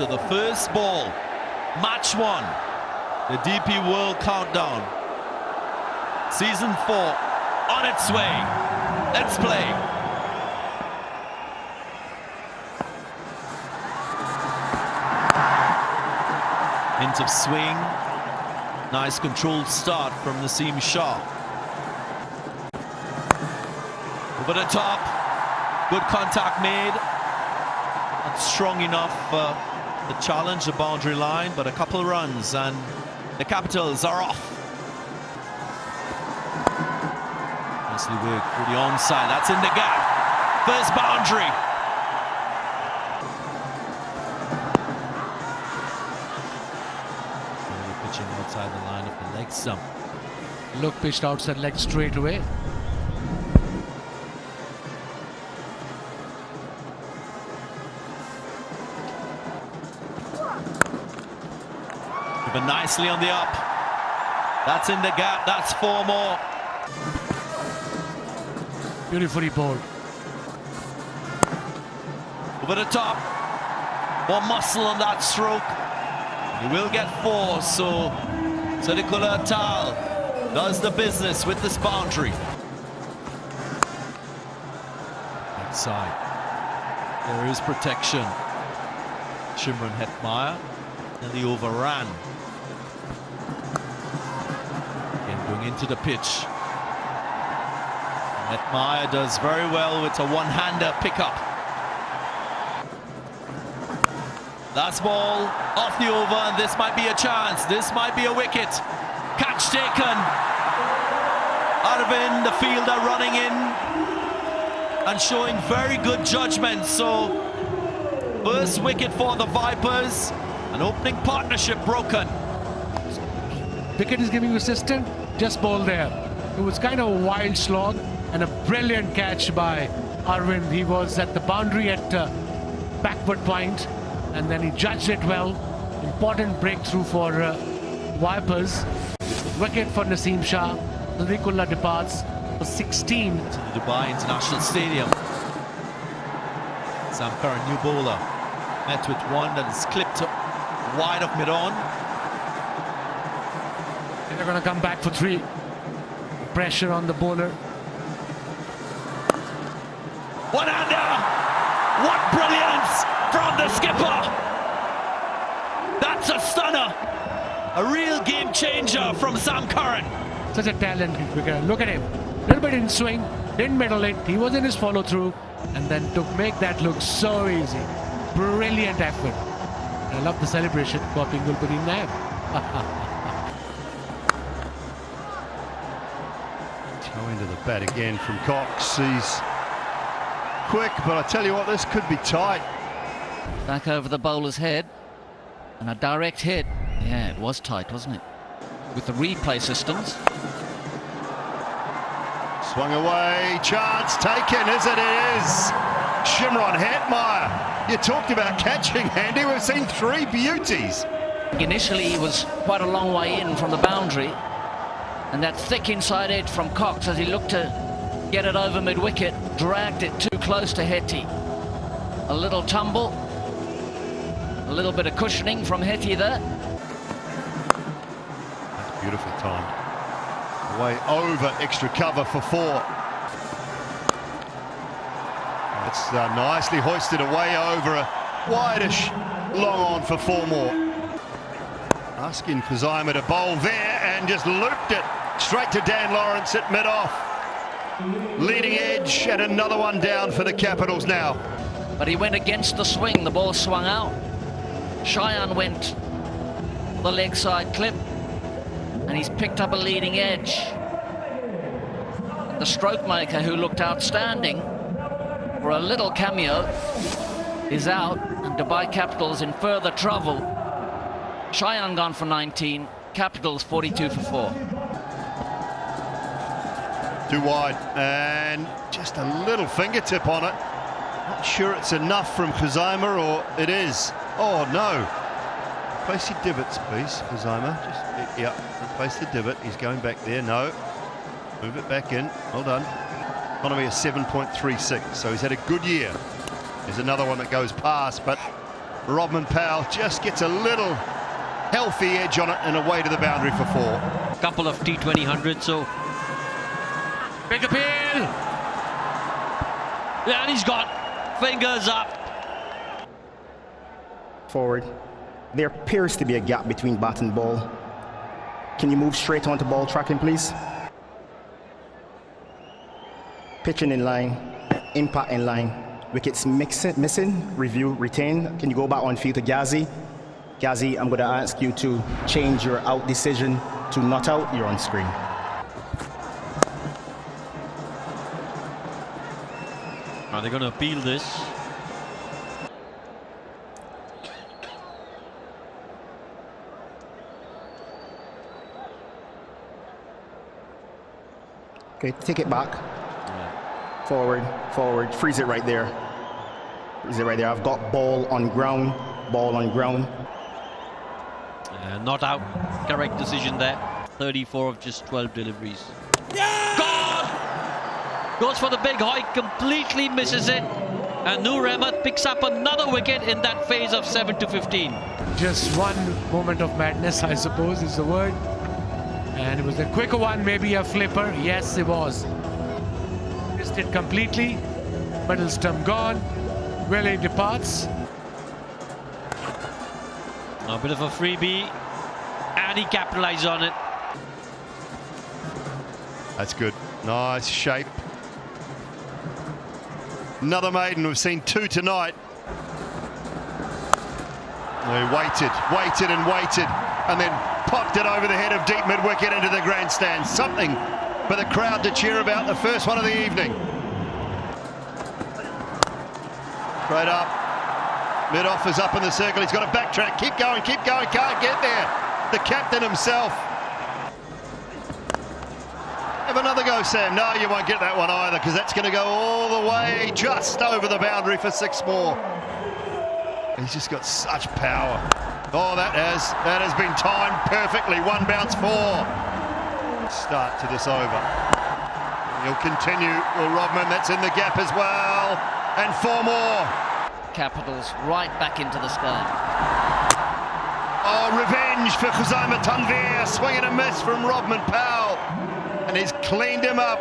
So the first ball, match 1, the DP World Countdown. Season 4, on its way. Let's play. Hint of swing. Nice controlled start from Naseem Shah. Over the top. Good contact made. Not strong enough to challenge the boundary line, but a couple runs and the Capitals are off. Nicely worked for the onside. That's in the gap. First boundary. Pitching outside the line of the leg stump. Look pitched outside leg straight away. But nicely on the up. That's in the gap. That's 4 more. Beautifully bowled. Over the top. More muscle on that stroke. He will get 4. So Sadiqullah Tal does the business with this boundary. Outside. There is protection. Shimron Hetmyer. And the overran. Again going into the pitch. Hetmyer does very well with a one-hander pickup. Last ball off the over, and this might be a chance. This might be a wicket. Catch taken. Arvind, the fielder, running in and showing very good judgment. So first wicket for the Vipers. An opening partnership broken. Pickett is giving you assistant, just bowl there. It was kind of a wild slog and a brilliant catch by Arvind. He was at the boundary at backward point and then he judged it well. Important breakthrough for Vipers. Wicket for Naseem Shah. Sadiqullah departs for 16. To the Dubai International Stadium. Sam Curran, new bowler, met with one that is clipped wide of mid-on. They're going to come back for 3. Pressure on the bowler. One under! What brilliance from the skipper! That's a stunner! A real game changer from Sam Curran. Such a talented cricketer. Look at him. Little bit in swing, didn't middle it. He was in his follow-through and then to make that look so easy. Brilliant effort. I love the celebration. Copying Gulbuddin Naib. Toe into the bat again from Cox. He's quick, but I tell you what, this could be tight. Back over the bowler's head. And a direct hit. Yeah, it was tight, wasn't it? With the replay systems. Swung away. Chance taken, as it is. Shimron Hetmyer. You talked about catching, Andy. We've seen 3 beauties. Initially, he was quite a long way in from the boundary. And that thick inside edge from Cox as he looked to get it over mid-wicket, dragged it too close to Hetty. A little tumble. A little bit of cushioning from Hetty there. That's beautiful time. Way over extra cover for 4. It's nicely hoisted away over a wideish long on for 4 more. Asking Kazima to bowl there and just looped it straight to Dan Lawrence at mid-off. Leading edge and another one down for the Capitals now. But he went against the swing. The ball swung out. Cheyenne went for the leg side clip and he's picked up a leading edge. The stroke maker, who looked outstanding for a little cameo, is out, and Dubai Capitals in further trouble. Cheyenne gone for 19, Capitals 42 for 4. Too wide, and just a little fingertip on it. Not sure it's enough from Kazima, or it is. Oh no. Place your divots, please, Kazima. Just, yeah, replace the divot. He's going back there. No. Move it back in. Well done. Economy is 7.36, so he's had a good year. There's another one that goes past, but Rodman Powell just gets a little healthy edge on it and away to the boundary for 4. Couple of T20 hundreds, so Big appeal. yeah, and he's got fingers up. Forward. There appears to be a gap between bat and ball. Can you move straight onto ball tracking, please? Pitching in line, impact in line, wickets missing, review, retain. Can you go back on field to Ghazi? Ghazi, I'm going to ask you to change your out decision to not out. You're on screen. Are they going to appeal this? Okay, take it back. Forward, forward, freeze it right there. Freeze it right there. I've got ball on ground, ball on ground. Not out. Correct decision there. 34 of just 12 deliveries. Yeah! Gone! Goes for the big hoik, completely misses it. And Noor Ahmed picks up another wicket in that phase of 7 to 15. Just one moment of madness, I suppose, is the word. And it was a quicker one, maybe a flipper. Yes, it was. Missed it completely. Middle stump gone. Willie departs. A bit of a freebie. And he capitalized on it. That's good. Nice shape. Another maiden. We've seen 2 tonight. They waited and waited, and then popped it over the head of deep mid-wicket into the grandstand. Something for the crowd to cheer about, the first one of the evening. Straight up. Mid-off is up in the circle. He's got to backtrack. Keep going, can't get there. The captain himself. Have another go, Sam. No, you won't get that one either, because that's going to go all the way just over the boundary for 6 more. He's just got such power. Oh, that has been timed perfectly. 1 bounce 4. Start to this over. He'll continue. Well, Rodman, that's in the gap as well. And 4 more. Capitals right back into the sky. Oh, revenge for Khuzaima Tanveer. Swing and a miss from Rodman Powell. And he's cleaned him up.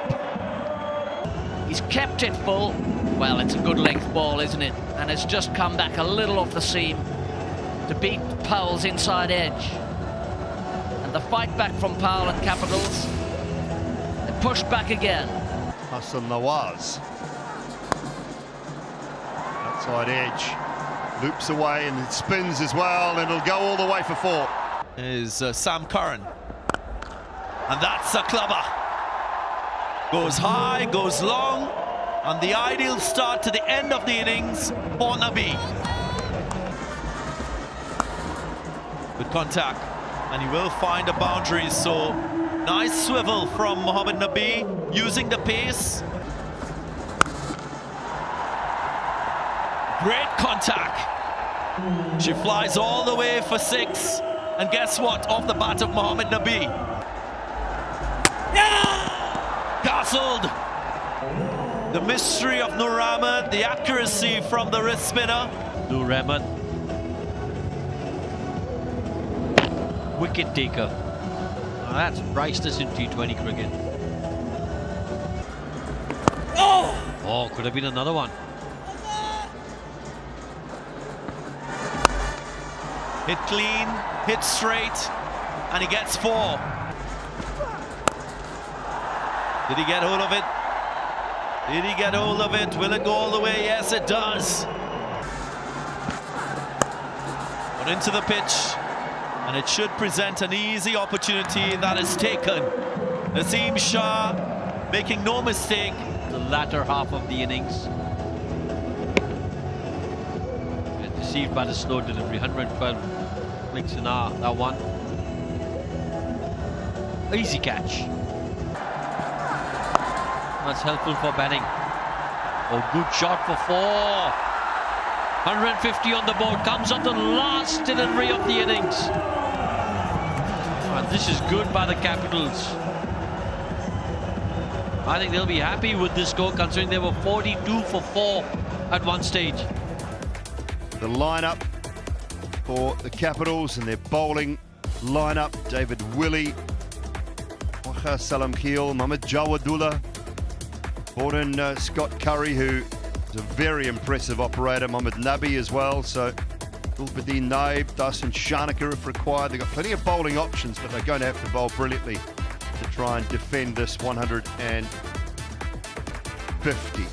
He's kept it full. Well, it's a good length ball, isn't it? And it's just come back a little off the seam to beat Powell's inside edge. And the fight back from Powell and Capitals. They pushed back again. Hassan Nawaz. Outside edge. Loops away and it spins as well, and it'll go all the way for 4. Is Sam Curran. And that's a clubber. Goes high, goes long. And the ideal start to the end of the innings for Nabi. Good contact, and he will find a boundary. So nice swivel from Mohammad Nabi, using the pace. Great contact. She flies all the way for 6. And guess what? Off the bat of Mohammad Nabi. Yeah! Castled. The mystery of Noor Ahmed, the accuracy from the wrist spinner. Noor Ahmed. Wicket taker. Now that's priceless in T20 cricket. Oh, could have been another one. Hit clean, hit straight, and he gets 4. Did he get hold of it? Did he get hold of it? Will it go all the way? Yes, it does. But into the pitch, and it should present an easy opportunity that is taken. Naseem Shah making no mistake. The latter half of the innings. Deceived by the slow delivery. 112 clicks an hour, that one. Easy catch. That's helpful for batting. Oh, good shot for 4. 150 on the board. Comes on the last delivery of the innings. And this is good by the Capitals. I think they'll be happy with this score, considering they were 42 for 4 at one stage. The lineup for the Capitals and their bowling lineup. David Willey, Wacha Salamkhiel, Mohamed Jawadullah, brought in Scott Curry, who is a very impressive operator, Mohamed Nabi as well, so Gulbadin Naib, Darshan Shanaka if required. They've got plenty of bowling options, but they're going to have to bowl brilliantly to try and defend this 150.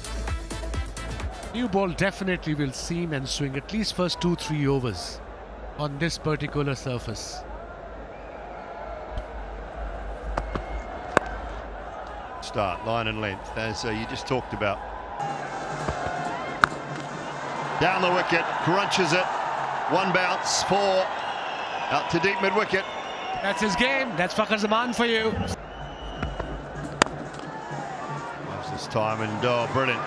New ball definitely will seam and swing at least first 2-3 overs on this particular surface. Start, line and length, as you just talked about. Down the wicket, crunches it. One bounce, 4. Out to deep mid-wicket. That's his game. That's Fakhar Zaman for you. Loves this time, and oh, brilliant.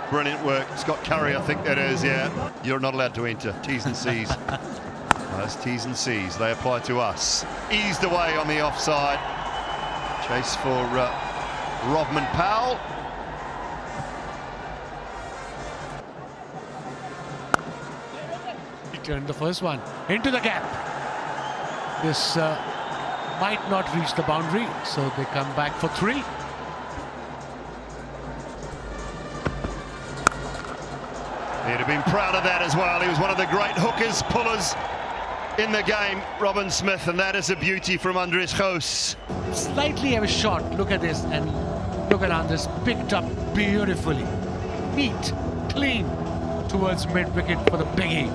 Brilliant work. Scott Curry, I think that is, yeah. You're not allowed to enter. T's and C's. Those T's and C's, they apply to us. Eased away on the offside. Chase for Rodman Powell. He turned the first one into the gap. This might not reach the boundary, so they come back for 3. He'd have been proud of that as well. He was one of the great hookers, pullers in the game, Robin Smith, and that is a beauty from Andres Gous. Slightly of a shot. Look at this, and look at Andres, picked up beautifully. Neat, clean, towards mid-wicket for the biggie.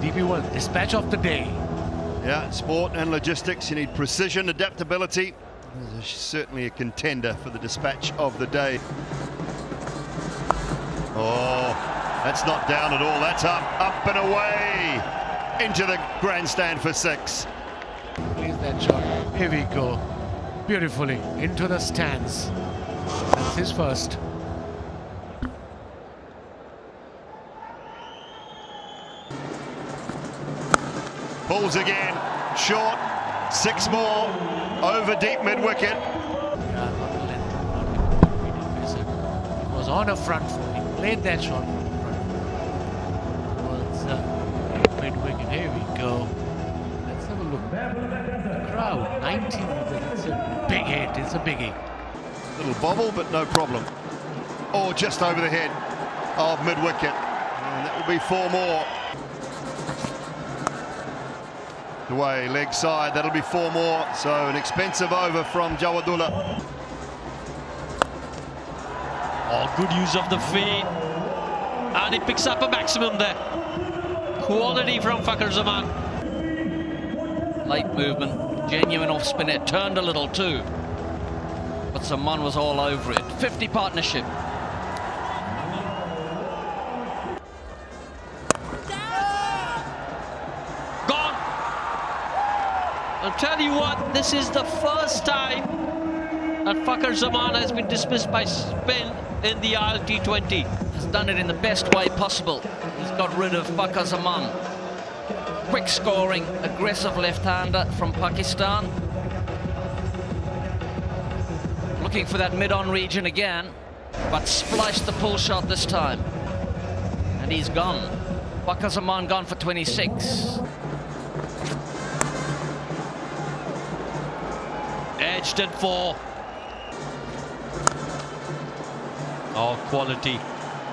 DP World, dispatch of the day. Yeah, sport and logistics, you need precision, adaptability. There's certainly a contender for the dispatch of the day. Oh, that's not down at all. That's up and away into the grandstand for 6. Please that shot. Here we go. Beautifully into the stands. That's his first. Pulls again, short, 6 more, over deep mid-wicket. Yeah, not the length. It was on a front foot. He played that shot from the front foot. Towards mid-wicket. Here we go. Let's have a look. Crowd, 19. It's a big hit. It's a biggie. Little bobble, but no problem. Oh, just over the head of mid-wicket. And that will be 4 more. Away, leg side, that'll be 4 more. So an expensive over from Jawadullah. Oh, good use of the feet. And he picks up a maximum there. Quality from Fakhar Zaman. Late movement, genuine off spin. It turned a little too, but Zaman was all over it. 50 partnership. Gone. I'll tell you what, this is the first time that Fakhar Zaman has been dismissed by spin in the ILT20. Has done it in the best way possible. He's got rid of Fakhar Zaman. Quick scoring, aggressive left-hander from Pakistan. Looking for that mid-on region again, but spliced the pull shot this time. And he's gone. Fakhar Zaman gone for 26. Edged and 4. Oh, quality.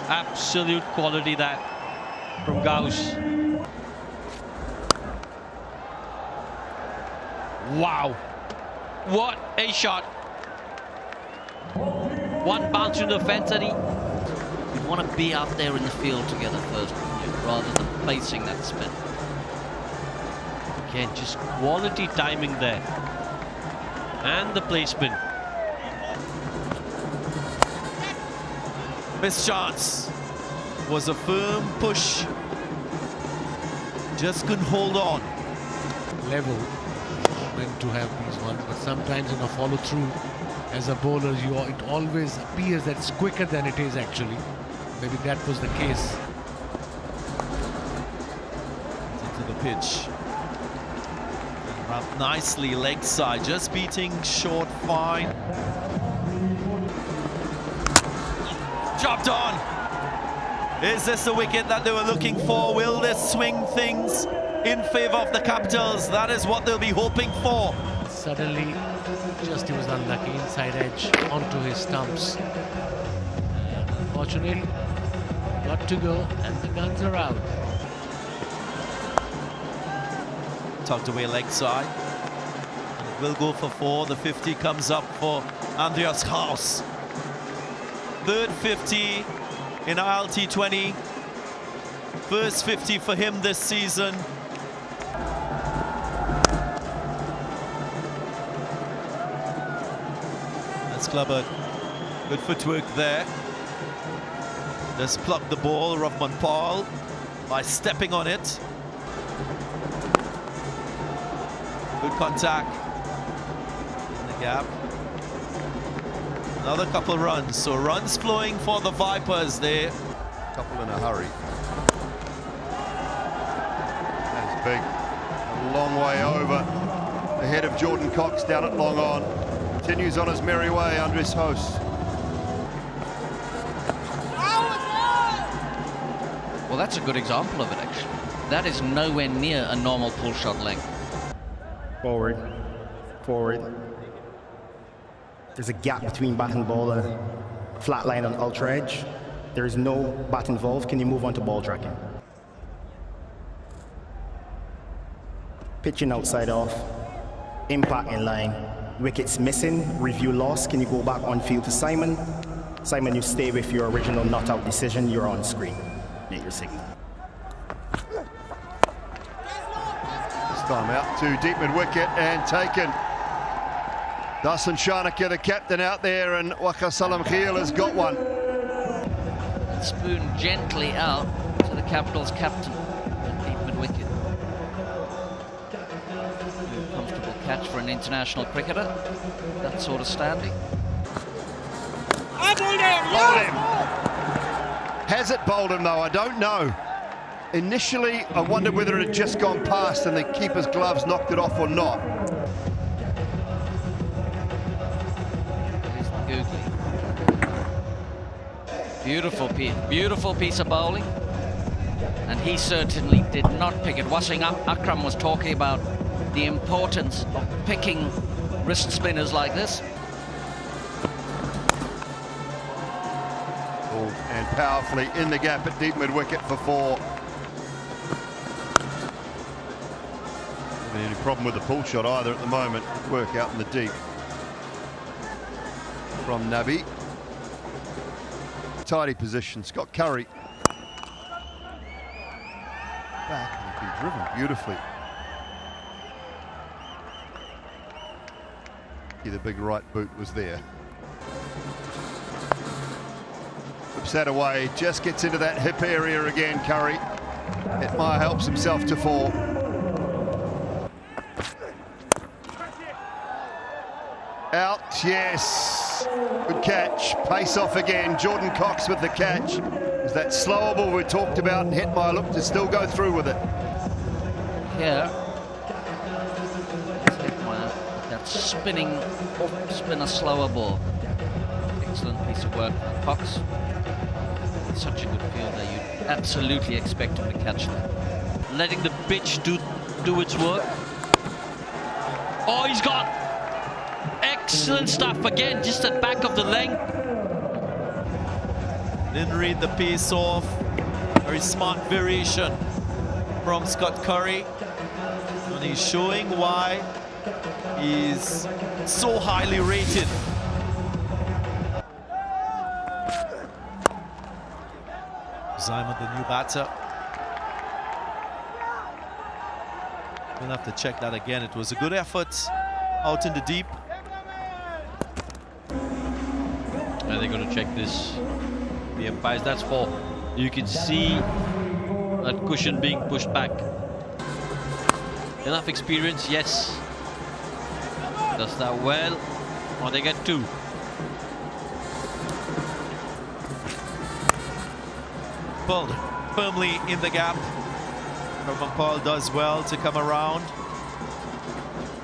Absolute quality that from Gous. Wow. What a shot. One bounce to the fence and he... You want to be out there in the field together first, rather than facing that spin. Again, just quality timing there. And the placement. Missed chance. Was a firm push. Just couldn't hold on. Level. Meant to have these ones, but sometimes in a follow-through, as a bowler, it always appears that it's quicker than it is actually. Maybe that was the case. Into the pitch. Wrapped nicely leg side, just beating short fine. Dropped on. Is this the wicket that they were looking for? Will this swing things in favour of the Capitals? That is what they'll be hoping for. Suddenly, just he was unlucky, inside edge onto his stumps. And unfortunately, got to go, and the guns are out. Tucked away leg side. And it will go for 4. The 50 comes up for Andreas Haus. Third 50 in ILT20. First 50 for him this season. That's clever. Good footwork there. Just plucked the ball, Rahman Powell, by stepping on it. Good contact in the gap. Another couple runs, so runs flowing for the Vipers there. Couple in a hurry. That is big. A long way over. Ahead of Jordan Cox down at long on. Continues on his merry way, Andres Haus. Well, that's a good example of it, actually. That is nowhere near a normal pull shot length. Forward, forward. There's a gap between bat and ball and flat line on ultra edge. There is no bat involved. Can you move on to ball tracking? Pitching outside off. Impact in line. Wickets missing. Review lost. Can you go back on field to Simon? Simon, you stay with your original not out decision. You're on screen. Make your signal. This time out to deep mid wicket and taken. Dasan Shanaka, the captain, out there, and Waka Salam Kheel has got one. Spoon gently out to the Capitals captain at deep mid wicket. Comfortable catch for an international cricketer. That sort of standing. Bowled him. Has it bowled him though? I don't know. Initially, I wondered whether it had just gone past and the keeper's gloves knocked it off or not. Beautiful piece of bowling, and he certainly did not pick it. Wasim Akram was talking about the importance of picking wrist spinners like this. Pulled and powerfully in the gap at deep mid wicket for 4. Any problem with the pull shot either at the moment. Work out in the deep from Nabi. Tidy position. Scott Curry back, and he's been driven beautifully. The big right boot was there. Flips that away, just gets into that hip area again, Curry. Hetmeyer helps himself to 4. Out, yes. Good catch. Pace off again. Jordan Cox with the catch. Is that slower ball we talked about, and Hetmeyer looked to still go through with it. Here, Hetmeyer, that spinning off spinner slower ball. Excellent piece of work from Cox. Such a good fielder. You absolutely expect him to catch that. Letting the pitch do its work. Oh, he's got excellent stuff again, just at back of the length. Didn't read the piece off. Very smart variation from Scott Curry. And he's showing why he's so highly rated. Simon, the new batter. We'll have to check that again. It was a good effort out in the deep. Are they going to check this? The umpires, that's 4. You can see that cushion being pushed back. Enough experience, yes. Does that well, or they get 2. Pulled firmly in the gap. Rahman Powell does well to come around.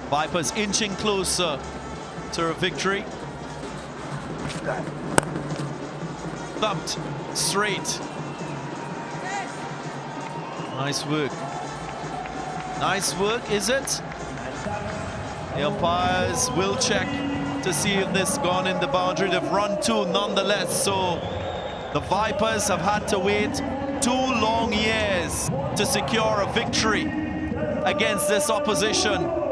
Vipers inching closer to a victory. Thumped straight Nice work. Nice work, is it? The umpires will check to see if this has gone in the boundary. They've run two nonetheless, so the Vipers have had to wait 2 long years to secure a victory against this opposition.